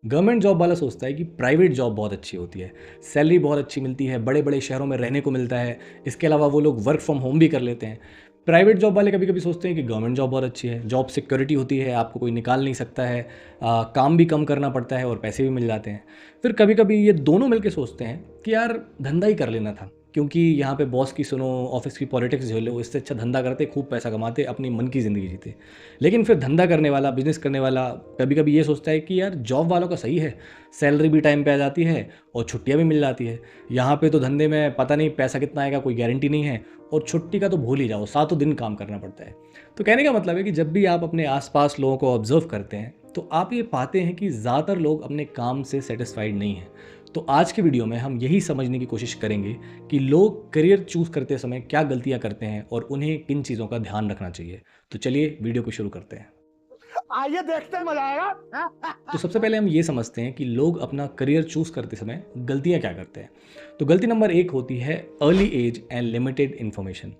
Government job वाला सोचता है कि प्राइवेट जॉब बहुत अच्छी होती है, सैलरी बहुत अच्छी मिलती है, बड़े-बड़े शहरों में रहने को मिलता है, इसके अलावा वो लोग वर्क फ्रॉम होम भी कर लेते हैं। प्राइवेट जॉब वाले कभी-कभी सोचते हैं कि गवर्नमेंट जॉब बहुत अच्छी है, जॉब सिक्योरिटी होती है, आपको कोई निकाल नहीं सकता है, काम भी कम करना पड़ता है और पैसे भी मिल जाते हैं। फिर कभी-कभी ये दोनों मिलके सोचते हैं कि यार धंधा ही कर लेना था, क्योंकि यहाँ पे बॉस की सुनो, ऑफ़िस की पॉलिटिक्स झेलो, इससे अच्छा धंधा करते, खूब पैसा कमाते, अपनी मन की ज़िंदगी जीते। लेकिन फिर धंधा करने वाला, बिज़नेस करने वाला कभी-कभी ये सोचता है कि यार जॉब वालों का सही है, सैलरी भी टाइम पे आ जाती है और छुट्टियाँ भी मिल जाती है। यहाँ पे तो धंधे में पता नहीं पैसा कितना आएगा, कोई गारंटी नहीं है और छुट्टी का तो भूल ही जाओ, सातों दिन काम करना पड़ता है। तो कहने का मतलब है कि जब भी आप अपने आस-पास लोगों को ऑब्ज़र्व करते हैं, तो आप ये पाते हैं कि ज़्यादातर लोग अपने काम से सैटिस्फाइड नहीं हैं। तो आज के वीडियो में हम यही समझने की कोशिश करेंगे कि लोग करियर चूज़ करते समय क्या गलतियाँ करते हैं और उन्हें किन चीज़ों का ध्यान रखना चाहिए। तो चलिए वीडियो को शुरू करते हैं। आइए देखते हैं, मजा आएगा। तो सबसे पहले हम ये समझते हैं कि लोग अपना करियर चूज़ करते समय गलतियाँ क्या करते हैं। तो गलती नंबर 1 होती है early age and limited information.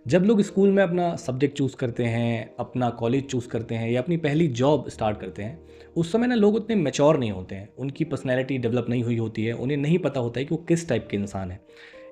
जब लोग स्कूल में अपना सब्जेक्ट चूज़ करते हैं, अपना कॉलेज चूज़ करते हैं या अपनी पहली जॉब स्टार्ट करते हैं, उस समय ना लोग उतने मैच्योर नहीं होते हैं, उनकी पर्सनैलिटी डेवलप नहीं हुई होती है, उन्हें नहीं पता होता है कि वो किस टाइप के इंसान हैं।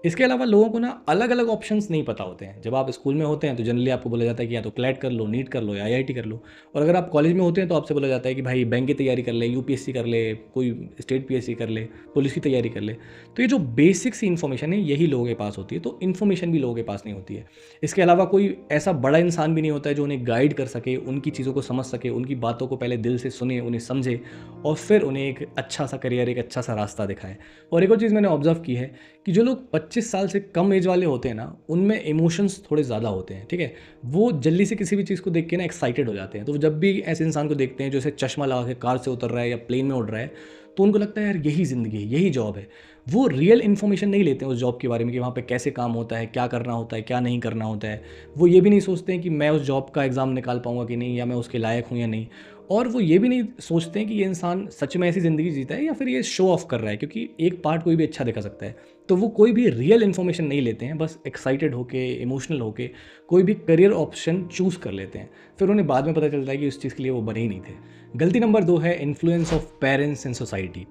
इसके अलावा लोगों को ना अलग-अलग ऑप्शंस नहीं पता होते हैं। जब आप स्कूल में होते हैं तो जनरली आपको बोला जाता है कि या तो क्लैट कर लो, नीट कर लो या आईआईटी कर लो। और अगर आप कॉलेज में होते हैं तो आपसे बोला जाता है कि भाई बैंक की तैयारी कर ले, यूपीएससी कर ले, कोई स्टेट पीएससी कर ले, पुलिस की तैयारी कर ले। तो ये जो बेसिक सी इन्फॉर्मेशन है यही लोगों के पास होती है, तो इन्फॉर्मेशन भी लोगों के पास नहीं होती है। इसके अलावा कोई ऐसा बड़ा इंसान भी नहीं होता है जो उन्हें गाइड कर सके, उनकी चीज़ों को समझ सके, उनकी बातों को पहले दिल से सुने, उन्हें समझे और फिर उन्हें एक अच्छा सा करियर, एक अच्छा सा रास्ता दिखाए। और एक और चीज़ मैंने ऑब्जर्व की है कि जो लोग 25 साल से कम एज वाले होते हैं ना, उनमें इमोशंस थोड़े ज़्यादा होते हैं, ठीक है? वो जल्दी से किसी भी चीज़ को देख के ना एक्साइटेड हो जाते हैं। तो वो जब भी ऐसे इंसान को देखते हैं जो ऐसे चश्मा लगा के कार से उतर रहा है या प्लेन में उड़ रहा है, तो उनको लगता है यार यही ज़िंदगी है, यही जॉब है। वो रियल इन्फॉर्मेशन नहीं लेते हैं उस जॉब के बारे में कि वहाँ पे कैसे काम होता है, क्या करना होता है, क्या नहीं करना होता है। वो ये भी नहीं सोचते हैं कि मैं उस जॉब का एग्ज़ाम निकाल पाऊँगा कि नहीं, या मैं उसके लायक हूँ या नहीं। और वो ये भी नहीं सोचते हैं कि ये इंसान सच में ऐसी ज़िंदगी जीता है या फिर ये शो ऑफ कर रहा है, क्योंकि एक पार्ट कोई भी अच्छा दिखा सकता है। तो वो कोई भी रियल इन्फॉर्मेशन नहीं लेते हैं, बस एक्साइटेड होके, इमोशनल होके कोई भी करियर ऑप्शन चूज़ कर लेते हैं। फिर उन्हें बाद में पता चलता है कि उस चीज़ के लिए वो बने ही नहीं थे। गलती नंबर 2 है influence of parents and society.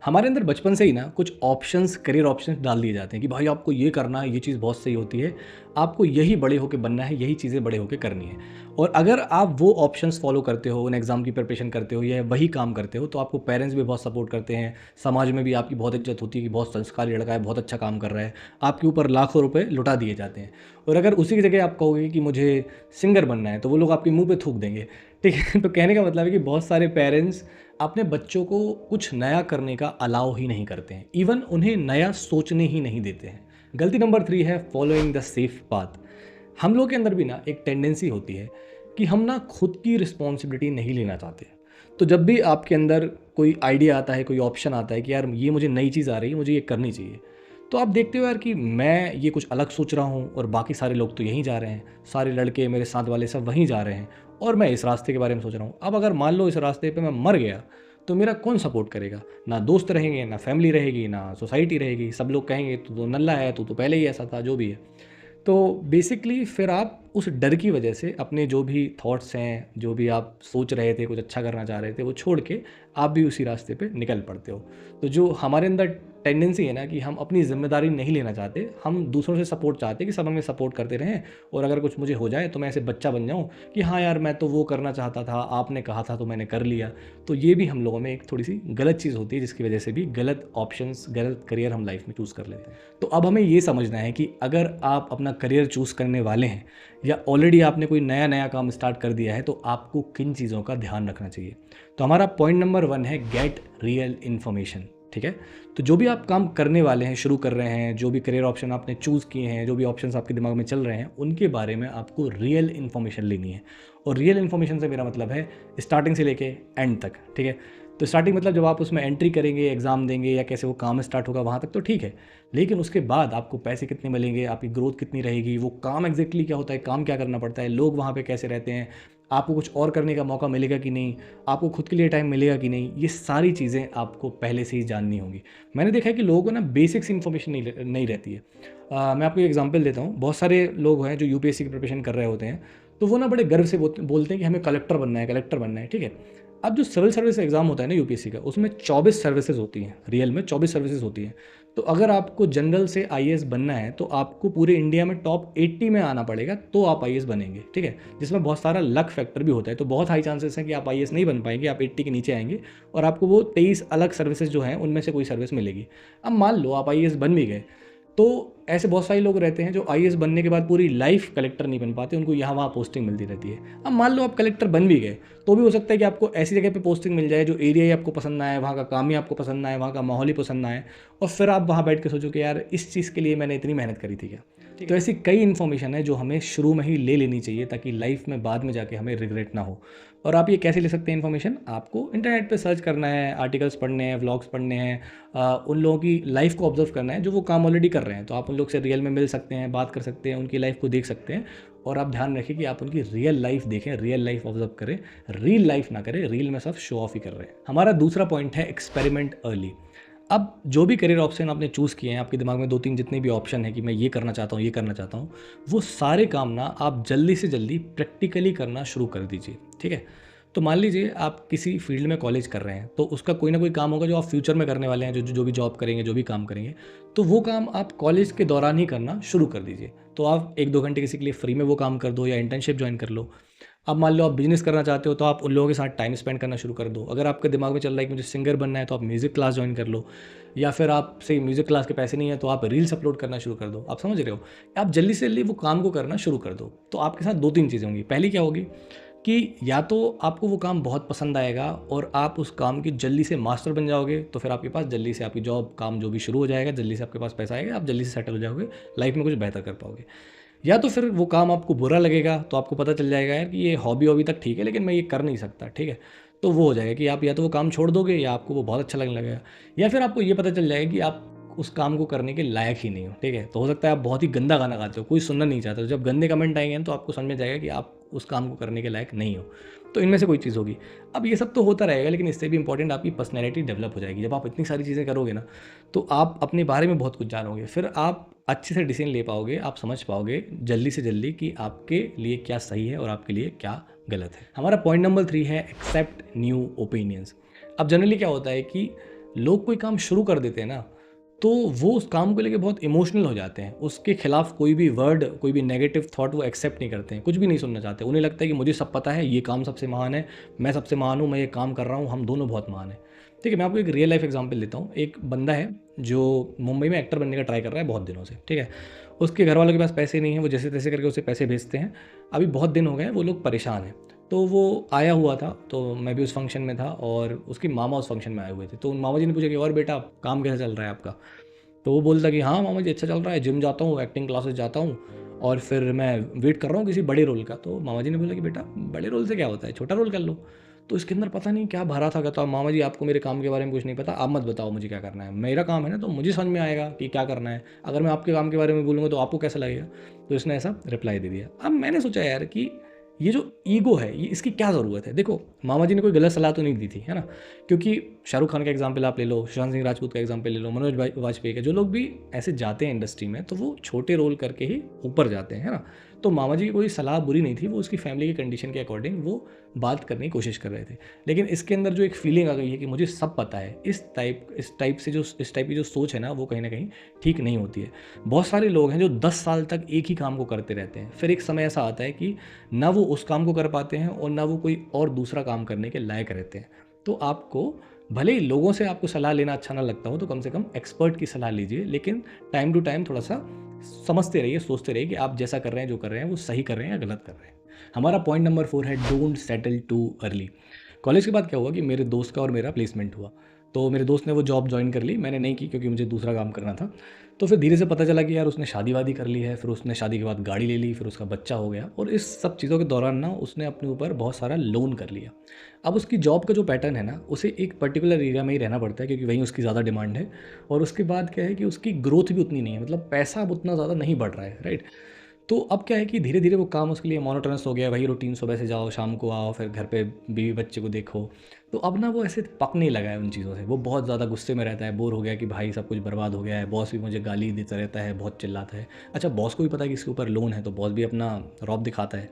हमारे अंदर बचपन से ही ना कुछ ऑप्शंस, करियर ऑप्शंस डाल दिए जाते हैं कि भाई आपको ये करना है, ये चीज़ बहुत सही होती है, आपको यही बड़े होके बनना है, यही चीज़ें बड़े होके करनी है। और अगर आप वो ऑप्शंस फॉलो करते हो, उन एग्ज़ाम की प्रिपरेशन करते हो या वही काम करते हो, तो आपको पेरेंट्स भी बहुत सपोर्ट करते हैं, समाज में भी आपकी बहुत इज्जत होती है कि बहुत संस्कारी लड़का है, बहुत अच्छा काम कर रहा है, आपके ऊपर लाखों रुपए लुटा दिए जाते हैं। और अगर उसी की जगह आप कहोगे कि मुझे सिंगर बनना है, तो वो लोग आपके मुँह पे थूक देंगे, ठीक है? तो कहने का मतलब है कि बहुत सारे पेरेंट्स अपने बच्चों को कुछ नया करने का अलाउ ही नहीं करते हैं, इवन उन्हें नया सोचने ही नहीं देते हैं। गलती नंबर 3 है फॉलोइंग द सेफ पाथ। हम लोग के अंदर भी ना एक टेंडेंसी होती है कि हम ना खुद की रिस्पॉन्सिबिलिटी नहीं लेना चाहते। तो जब भी आपके अंदर कोई आइडिया आता है, कोई ऑप्शन आता है कि यार ये मुझे नई चीज़ आ रही है, मुझे ये करनी चाहिए, तो आप देखते हो यार कि मैं ये कुछ अलग सोच रहा हूँ और बाकी सारे लोग तो यहीं जा रहे हैं, सारे लड़के मेरे साथ वाले सब वहीं जा रहे हैं और मैं इस रास्ते के बारे में सोच रहा हूँ। अब अगर मान लो इस रास्ते पे मैं मर गया, तो मेरा कौन सपोर्ट करेगा? ना दोस्त रहेंगे, ना फैमिली रहेगी, ना सोसाइटी रहेगी। सब लोग कहेंगे तू तो नल्ला है, तू तो पहले ही ऐसा था, जो भी है। तो बेसिकली फिर आप उस डर की वजह से अपने जो भी थॉट्स हैं, जो भी आप सोच रहे थे, कुछ अच्छा करना चाह रहे थे, वो छोड़ के आप भी उसी रास्ते पे निकल पड़ते हो। तो जो हमारे अंदर टेंडेंसी है ना कि हम अपनी ज़िम्मेदारी नहीं लेना चाहते, हम दूसरों से सपोर्ट चाहते हैं कि सब हमें सपोर्ट करते रहें और अगर कुछ मुझे हो जाए तो मैं ऐसे बच्चा बन जाऊँ कि हाँ यार, मैं तो वो करना चाहता था, आपने कहा था तो मैंने कर लिया। तो ये भी हम लोगों में एक थोड़ी-सी गलत चीज़ होती है, जिसकी वजह से भी गलत ऑप्शंस, गलत करियर हम लाइफ़ में चूज़ कर लेते हैं। तो अब हमें ये समझना है कि अगर आप अपना करियर चूज़ करने वाले हैं या ऑलरेडी आपने कोई नया-नया काम स्टार्ट कर दिया है, तो आपको किन चीज़ों का ध्यान रखना चाहिए। तो हमारा पॉइंट नंबर 1 है गेट रियल इन्फॉर्मेशन, ठीक है? तो जो भी आप काम करने वाले हैं, शुरू कर रहे हैं, जो भी करियर ऑप्शन आपने चूज़ किए हैं, जो भी ऑप्शंस आपके दिमाग में चल रहे हैं, उनके बारे में आपको रियल इन्फॉर्मेशन लेनी है। और रियल इन्फॉर्मेशन से मेरा मतलब है स्टार्टिंग से लेके एंड तक, ठीक है? तो स्टार्टिंग मतलब जब आप उसमें एंट्री करेंगे, एग्ज़ाम देंगे या कैसे वो काम स्टार्ट होगा वहाँ तक तो ठीक है। लेकिन उसके बाद आपको पैसे कितने मिलेंगे, आपकी ग्रोथ कितनी रहेगी, वो काम एग्ज़ैक्टली क्या होता है, काम क्या करना पड़ता है, लोग वहाँ पे कैसे रहते हैं, आपको कुछ और करने का मौका मिलेगा कि नहीं, आपको खुद के लिए टाइम मिलेगा कि नहीं, ये सारी चीज़ें आपको पहले से ही जाननी होंगी। मैंने देखा है कि लोगों को ना बेसिक्स इन्फॉर्मेशन नहीं रहती है। मैं आपको एक एग्जांपल देता हूँ। बहुत सारे लोग हैं जो यूपीएससी की प्रिपरेशन कर रहे होते हैं, तो वो ना बड़े गर्व से बोलते हैं कि हमें कलेक्टर बनना है, कलेक्टर बनना है, ठीक है? अब जो सिविल सर्विस एग्ज़ाम होता है ना यूपीएससी का, उसमें 24 सर्विसेज होती हैं, रियल में 24 सर्विसेज होती हैं। तो अगर आपको जनरल से आईएएस बनना है तो आपको पूरे इंडिया में टॉप 80 में आना पड़ेगा, तो आप आईएएस बनेंगे, ठीक है। जिसमें बहुत सारा लक फैक्टर भी होता है, तो बहुत हाई चांसेस हैं कि आप आईएएस नहीं बन पाएंगे, आप 80 के नीचे आएंगे और आपको वो 23 अलग सर्विसेज जो हैं उनमें से कोई सर्विस मिलेगी। अब मान लो आप आईएएस बन भी गए, तो ऐसे बहुत सारे लोग रहते हैं जो आईएएस बनने के बाद पूरी लाइफ कलेक्टर नहीं बन पाते, उनको यहाँ वहाँ पोस्टिंग मिलती रहती है। अब मान लो आप कलेक्टर बन भी गए, तो भी हो सकता है कि आपको ऐसी जगह पे पोस्टिंग मिल जाए जो एरिया ही आपको पसंद ना आए, वहाँ का काम ही आपको पसंद ना आए, वहाँ का माहौल ही पसंद ना आए, और फिर आप वहाँ बैठ के सोचो कि यार इस चीज़ के लिए मैंने इतनी मेहनत करी थी क्या। तो ऐसी कई इन्फॉर्मेशन है जो हमें शुरू में ही ले लेनी चाहिए, ताकि लाइफ में बाद में जाके हमें रिग्रेट ना हो। और आप ये कैसे ले सकते हैं इन्फॉर्मेशन? आपको इंटरनेट पे सर्च करना है, आर्टिकल्स पढ़ने हैं, व्लॉग्स पढ़ने हैं, उन लोगों की लाइफ को ऑब्जर्व करना है जो वो काम ऑलरेडी कर रहे हैं। तो आप उन लोग से रियल में मिल सकते हैं, बात कर सकते हैं, उनकी लाइफ को देख सकते हैं। और आप ध्यान रखें कि आप उनकी रियल लाइफ देखें, रियल लाइफ ऑब्जर्व करें, रील लाइफ ना करें। रील में सब शो ऑफ ही कर रहे हैं। हमारा दूसरा पॉइंट है एक्सपेरिमेंट अर्ली। अब जो भी करियर ऑप्शन आपने चूज़ किए हैं, आपके दिमाग में 2-3 जितने भी ऑप्शन है कि मैं ये करना चाहता हूँ, ये करना चाहता हूँ, वो सारे काम ना आप जल्दी से जल्दी प्रैक्टिकली करना शुरू कर दीजिए, ठीक है। तो मान लीजिए आप किसी फील्ड में कॉलेज कर रहे हैं, तो उसका कोई ना कोई काम होगा जो आप फ्यूचर में करने वाले हैं, जो भी जॉब करेंगे, जो भी काम करेंगे, तो वो काम आप कॉलेज के दौरान ही करना शुरू कर दीजिए। तो आप 1-2 घंटे किसी के लिए फ्री में वो काम कर दो या इंटर्नशिप ज्वाइन कर लो। अब मान लो आप बिज़नेस करना चाहते हो, तो आप उन लोगों के साथ टाइम स्पेंड करना शुरू कर दो। अगर आपके दिमाग में चल रहा है कि मुझे सिंगर बनना है, तो आप म्यूज़िक क्लास ज्वाइन कर लो, या फिर आपसे म्यूज़िक क्लास के पैसे नहीं है तो आप रील्स अपलोड करना शुरू कर दो। आप समझ रहे हो? आप जल्दी से जल्दी वो काम को करना शुरू कर दो। तो आपके साथ 2-3 चीज़ें होंगी। पहली क्या होगी कि या तो आपको वो काम बहुत पसंद आएगा और आप उस काम की जल्दी से मास्टर बन जाओगे, तो फिर आपके पास जल्दी से आपकी जॉब, काम जो भी शुरू हो जाएगा, जल्दी से आपके पास पैसा आएगा, आप जल्दी से सेटल हो जाओगे, लाइफ में कुछ बेहतर कर पाओगे। या तो फिर वो काम आपको बुरा लगेगा, तो आपको पता चल जाएगा यार कि ये हॉबी वॉबी तक ठीक है, लेकिन मैं ये कर नहीं सकता, ठीक है। तो वो हो जाएगा कि आप या तो वो काम छोड़ दोगे, या आपको वो बहुत अच्छा लगने लगेगा, या फिर आपको ये पता चल जाएगा कि आप उस काम को करने के लायक ही नहीं हो, ठीक है। तो हो सकता है आप बहुत ही गंदा गाना गाते हो, कोई सुनना नहीं चाहता, तो जब गंदे कमेंट आएंगे तो आपको समझ में जाएगा कि आप उस काम को करने के लायक नहीं हो। तो इनमें से कोई चीज़ होगी। अब ये सब तो होता रहेगा, लेकिन इससे भी इंपॉर्टेंट आपकी पर्सनैलिटी डेवलप हो जाएगी। जब आप इतनी सारी चीज़ें करोगे ना, तो आप अपने बारे में बहुत कुछ जानोगे, फिर आप अच्छे से डिसीजन ले पाओगे, आप समझ पाओगे जल्दी से जल्दी कि आपके लिए क्या सही है और आपके लिए क्या गलत है। हमारा पॉइंट नंबर 3 है एक्सेप्ट न्यू ओपिनियंस। अब जनरली क्या होता है कि लोग कोई काम शुरू कर देते हैं ना, तो वो उस काम को लेके बहुत इमोशनल हो जाते हैं। उसके खिलाफ कोई भी वर्ड, कोई भी नेगेटिव थॉट वो एक्सेप्ट नहीं करते हैं, कुछ भी नहीं सुनना चाहते। उन्हें लगता है कि मुझे सब पता है, ये काम सबसे महान है, मैं सबसे महान हूँ, मैं ये काम कर रहा हूँ, हम दोनों बहुत महान हैं। ठीक है, मैं आपको एक रियल लाइफ एग्जांपल देता हूँ। एक बंदा है जो मुंबई में एक्टर बनने का ट्राई कर रहा है बहुत दिनों से, ठीक है। उसके घर वालों के पास पैसे नहीं हैं, वो जैसे तैसे करके उसे पैसे भेजते हैं। अभी बहुत दिन हो गए हैं, वो लोग परेशान हैं। तो वो आया हुआ था, तो मैं भी उस फंक्शन में था और उसके मामा उस फंक्शन में आए हुए थे। तो उन मामा जी ने पूछा कि और बेटा काम कैसा चल रहा है आपका? तो वो बोलता कि हाँ मामा जी अच्छा चल रहा है, जिम जाता हूँ, एक्टिंग क्लासेस जाता हूँ, और फिर मैं वेट कर रहा हूँ किसी बड़े रोल का। तो मामा जी ने बोला कि बेटा बड़े रोल से क्या होता है, छोटा रोल कर लो। तो इसके अंदर पता नहीं क्या भरा था। कहता मामा जी आपको मेरे काम के बारे में कुछ नहीं पता, आप मत बताओ मुझे क्या करना है, मेरा काम है ना, तो मुझे समझ में आएगा कि क्या करना है। अगर मैं आपके काम के बारे में बोलूँगा तो आपको कैसा लगेगा? तो इसने ऐसा रिप्लाई दे दिया। अब मैंने सोचा यार कि ये जो ईगो है, ये इसकी क्या ज़रूरत है? देखो मामा जी ने कोई गलत सलाह तो नहीं दी थी, है ना। क्योंकि शाहरुख खान का एग्जाम्पल आप ले लो, सुशांत सिंह राजपूत का एग्जाम्पल ले लो, मनोज वाजपेयी का, जो लोग भी ऐसे जाते हैं इंडस्ट्री में तो वो छोटे रोल करके ही ऊपर जाते हैं, है ना। तो मामा जी की कोई सलाह बुरी नहीं थी, वो उसकी फैमिली की कंडीशन के अकॉर्डिंग वो बात करने की कोशिश कर रहे थे। लेकिन इसके अंदर जो एक फीलिंग आ गई है कि मुझे सब पता है, इस टाइप की जो सोच है ना, वो कहीं ना कहीं ठीक नहीं होती है। बहुत सारे लोग हैं जो 10 साल तक एक ही काम को करते रहते हैं, फिर एक समय ऐसा आता है कि ना वो उस काम को कर पाते हैं और ना वो कोई और दूसरा काम करने के लायक रहते हैं। तो आपको भले ही लोगों से आपको सलाह लेना अच्छा ना लगता हो, तो कम से कम एक्सपर्ट की सलाह लीजिए, लेकिन टाइम टू टाइम थोड़ा सा समझते रहिए, सोचते रहिए कि आप जैसा कर रहे हैं, जो कर रहे हैं वो सही कर रहे हैं या गलत कर रहे हैं। हमारा पॉइंट नंबर 4 है don't settle too early. College के बाद क्या हुआ कि मेरे दोस्त का और मेरा प्लेसमेंट हुआ। तो मेरे दोस्त ने वो जॉब ज्वाइन कर ली, मैंने नहीं की क्योंकि मुझे दूसरा काम करना था। तो फिर धीरे से पता चला कि यार उसने शादी वादी कर ली है, फिर उसने शादी के बाद गाड़ी ले ली, फिर उसका बच्चा हो गया, और इस सब चीज़ों के दौरान ना उसने अपने ऊपर बहुत सारा लोन कर लिया। अब उसकी जॉब का जो पैटर्न है ना, उसे एक पर्टिकुलर एरिया में ही रहना पड़ता है क्योंकि वहीं उसकी ज़्यादा डिमांड है। और उसके बाद क्या है कि उसकी ग्रोथ भी उतनी नहीं है, मतलब पैसा अब उतना ज़्यादा नहीं बढ़ रहा है, राइट। तो अब क्या है कि धीरे धीरे वो काम उसके लिए मोनोटोनस हो गया, वही रूटीन, सुबह से जाओ शाम को आओ, फिर घर पे बीवी बच्चे को देखो। तो अब ना वो ऐसे पक नहीं लगा है उन चीज़ों से, वो बहुत ज़्यादा गुस्से में रहता है, बोर हो गया कि भाई सब कुछ बर्बाद हो गया है, बॉस भी मुझे गाली देता रहता है, बहुत चिल्लाता है। अच्छा, बॉस को भी पता है कि इसके ऊपर लोन है, तो बॉस भी अपना रौब दिखाता है।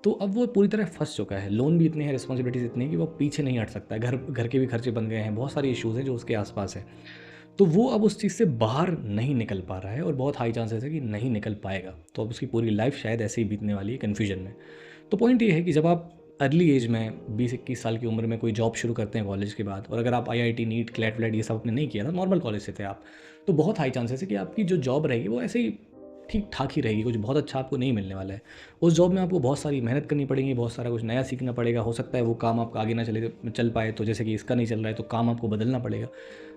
तो अब वो पूरी तरह फंस चुका है, लोन भी इतनी है, रिस्पॉन्सिबिलिटीज़ इतनी है कि वो पीछे नहीं हट सकता है, घर घर के भी खर्चे बन गए हैं, बहुत सारे इश्यूज़ हैं जो उसके आसपास है। तो वो अब उस चीज़ से बाहर नहीं निकल पा रहा है और बहुत हाई चांसेस है कि नहीं निकल पाएगा। तो अब उसकी पूरी लाइफ शायद ऐसे ही बीतने वाली है कन्फ्यूजन में। तो पॉइंट ये है कि जब आप अर्ली एज में 20-21 साल की उम्र में कोई जॉब शुरू करते हैं कॉलेज के बाद, और अगर आप आईआईटी, नीट, क्लैट व्लैट ये सब आपने नहीं किया था, नॉर्मल कॉलेज से थे आप, तो बहुत हाई चांसेस है कि आपकी जो जॉब रहेगी वो ऐसे ही ठीक ठाक ही रहेगी, कुछ बहुत अच्छा आपको नहीं मिलने वाला है। उस जॉब में आपको बहुत सारी मेहनत करनी पड़ेगी, बहुत सारा कुछ नया सीखना पड़ेगा, हो सकता है वो काम आपका आगे ना चल पाए, तो जैसे कि इसका नहीं चल रहा है तो काम आपको बदलना पड़ेगा।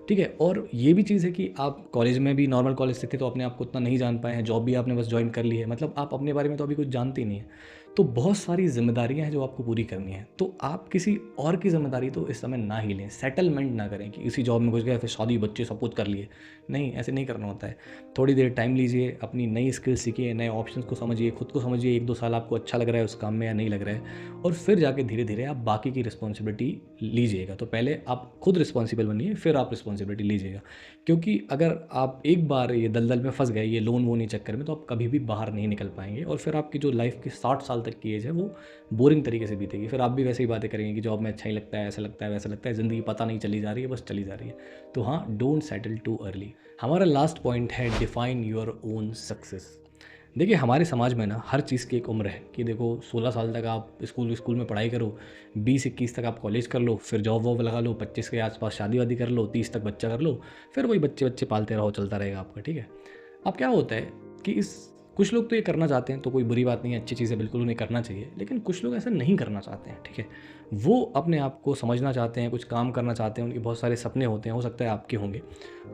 ठीक है, और ये भी चीज़ है कि आप कॉलेज में भी नॉर्मल कॉलेज से थे तो अपने आप को उतना नहीं जान पाए हैं, जॉब भी आपने बस ज्वाइन कर ली है, मतलब आप अपने बारे में तो अभी कुछ जानते ही नहीं हैं। तो बहुत सारी ज़िम्मेदारियाँ हैं जो आपको पूरी करनी है, तो आप किसी और की ज़िम्मेदारी तो इस समय ना ही लें, सेटलमेंट ना करें कि इसी जॉब में घुस गए फिर शादी बच्चे सब कुछ कर लिए। नहीं, ऐसे नहीं करना होता है। थोड़ी देर टाइम लीजिए, अपनी नई स्किल सीखिए, नए ऑप्शंस को समझिए, खुद को समझिए, 1-2 साल आपको अच्छा लग रहा है उस काम में या नहीं लग रहा है, और फिर जाके धीरे-धीरे आप बाकी की रिस्पॉन्सिबिलिटी लीजिएगा। तो पहले आप खुद रिस्पॉन्सिबल बनिए, फिर आप रिस्पॉन्सिबिलिटी लीजिएगा। क्योंकि अगर आप एक बार ये दलदल में फँस गए, ये लोन-वोन के चक्कर में, तो आप कभी भी बाहर नहीं निकल पाएँगे और फिर आपकी जो लाइफ़ की 60 साल तक की एज है, वो बोरिंग तरीके से बीतेगी। फिर आप भी वैसे ही बातें करेंगे कि जॉब में अच्छा ही लगता है, ऐसा लगता है, वैसा लगता है, ज़िंदगी पता नहीं चली जा रही है, बस चली जा रही है। तो हाँ, डोंट सेटल टू अर्ली। हमारा लास्ट पॉइंट है डिफाइन योर ओन सक्सेस। देखिए, हमारे समाज में ना हर चीज़ की एक उम्र है कि देखो 16 साल तक आप स्कूल में पढ़ाई करो, 20-21 तक आप कॉलेज कर लो, फिर जॉब वॉब लगा लो, 25 के आसपास शादी वादी कर लो, 30 तक बच्चा कर लो, फिर वही बच्चे बच्चे पालते रहो, चलता रहेगा आपका। ठीक है। अब क्या होता है कि इस कुछ लोग तो ये करना चाहते हैं, तो कोई बुरी बात नहीं है, अच्छी चीज़ है, बिल्कुल उन्हें करना चाहिए, लेकिन कुछ लोग ऐसा नहीं करना चाहते हैं। ठीक है, वो अपने आप को समझना चाहते हैं, कुछ काम करना चाहते हैं, उनके बहुत सारे सपने होते हैं, हो सकता है आपके होंगे।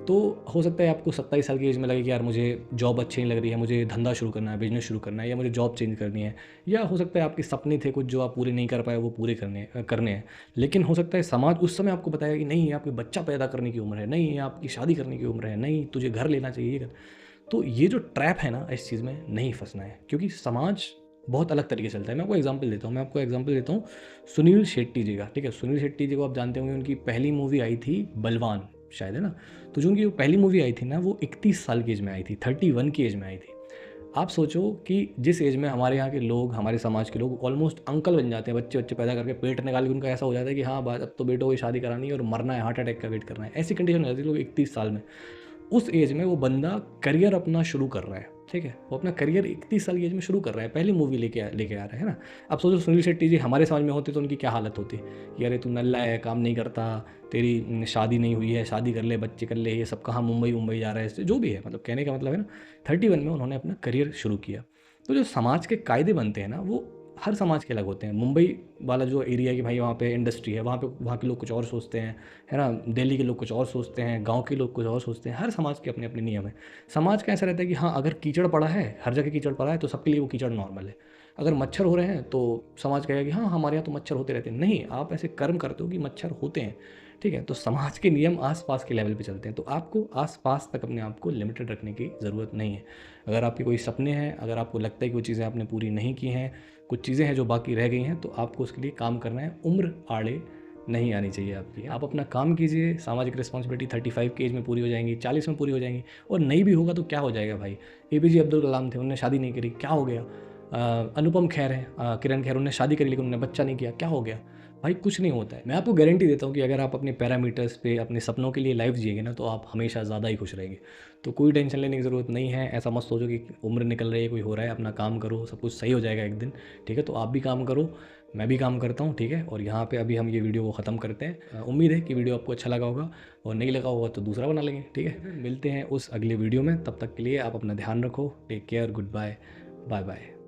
तो हो सकता है आपको 27 साल की एज में लगे कि यार मुझे जॉब अच्छी नहीं लग रही है, मुझे धंधा शुरू करना है, बिजनेस शुरू करना है, या मुझे जॉब चेंज करनी है, या हो सकता है आपके सपने थे कुछ जो आप पूरे नहीं कर पाए, वो पूरे करने हैं। लेकिन हो सकता है समाज उस समय आपको बताया कि नहीं, ये आपके बच्चा पैदा करने की उम्र है, नहीं ये आपकी शादी करने की उम्र है, नहीं तुझे घर लेना चाहिए, ये कर। तो ये जो ट्रैप है ना, इस चीज़ में नहीं फंसना है, क्योंकि समाज बहुत अलग तरीके से चलता है। मैं आपको एग्जांपल देता हूँ सुनील शेट्टी जी का। ठीक है, सुनील शेट्टी जी को आप जानते होंगे, उनकी पहली मूवी आई थी बलवान, शायद, है ना। तो जो उनकी वो पहली मूवी आई थी ना, वो 31 साल की एज में आई थी, 31 की एज में आई थी। आप सोचो कि जिस एज में हमारे यहाँ के लोग, हमारे समाज के लोग ऑलमोस्ट अंकल बन जाते हैं, बच्चे बच्चे पैदा करके पेट निकाल के उनका ऐसा हो जाता है कि हाँ बात अब तो बेटों की शादी करानी है और मरना है, हार्ट अटैक का वेट करना है, ऐसी कंडीशन हो जाती है लोग 31 साल में। उस एज में वो बंदा करियर अपना शुरू कर रहा है। ठीक है, वो अपना करियर 31 साल की एज में शुरू कर रहा है, पहली मूवी लेके आ रहा है ना। अब सोचो सुनील शेट्टी जी हमारे समाज में होते तो उनकी क्या हालत होती कि अरे तू नल्ला है, काम नहीं करता, तेरी शादी नहीं हुई है, शादी कर ले, बच्चे कर ले, ये सब कहाँ मुंबई जा रहा है, इससे जो भी है, मतलब कहने का मतलब है ना, 31 में उन्होंने अपना करियर शुरू किया। तो जो समाज के कायदे बनते हैं ना, वो हर समाज के अलग होते हैं। मुंबई वाला जो एरिया है कि भाई वहाँ पे इंडस्ट्री है, वहाँ के लोग कुछ और सोचते हैं, है ना। दिल्ली के लोग कुछ और सोचते हैं, गांव के लोग कुछ और सोचते हैं, हर समाज के अपने अपने नियम है। समाज का ऐसा रहता है कि हाँ अगर कीचड़ पड़ा है, हर जगह कीचड़ पड़ा है, तो सबके लिए वो कीचड़ नॉर्मल है। अगर मच्छर हो रहे हैं तो समाज कहेगा कि हाँ हमारे यहाँ तो मच्छर होते रहते हैं। नहीं, आप ऐसे कर्म करते हो कि मच्छर होते हैं। ठीक है, तो समाज के नियम आसपास के लेवल पे चलते हैं, तो आपको आसपास तक अपने आप को लिमिटेड रखने की ज़रूरत नहीं है। अगर आपके कोई सपने हैं, अगर आपको लगता है कि वो चीज़ें आपने पूरी नहीं की हैं, कुछ चीज़ें हैं जो बाकी रह गई हैं, तो आपको उसके लिए काम करना है। उम्र आड़े नहीं आनी चाहिए आपकी। आप अपना काम कीजिए, सामाजिक रिस्पॉन्सिबिलिटी 35 की एज में पूरी हो जाएंगी, 40 में पूरी हो जाएंगी, और नहीं भी होगा तो क्या हो जाएगा भाई। एपीजे अब्दुल कलाम थे, उन्होंने शादी नहीं करी, क्या हो गया। अनुपम खेर है, किरण खेर, उन्होंने शादी करी लेकिन उन्होंने बच्चा नहीं किया, क्या हो गया भाई। कुछ नहीं होता है। मैं आपको गारंटी देता हूँ कि अगर आप अपने पैरामीटर्स पे अपने सपनों के लिए लाइफ जिएंगे ना, तो आप हमेशा ज़्यादा ही खुश रहेंगे। तो कोई टेंशन लेने की ज़रूरत नहीं है। ऐसा मत सोचो कि उम्र निकल रही है, कोई हो रहा है, अपना काम करो, सब कुछ सही हो जाएगा एक दिन। ठीक है, तो आप भी काम करो, मैं भी काम करता हूँ। ठीक है, और यहाँ पे अभी हम ये वीडियो को ख़त्म करते हैं। उम्मीद है कि वीडियो आपको अच्छा लगा होगा, और नहीं लगा होगा तो दूसरा बना लेंगे। ठीक है, मिलते हैं उस अगले वीडियो में, तब तक के लिए आप अपना ध्यान रखो। Take care, good bye, bye bye.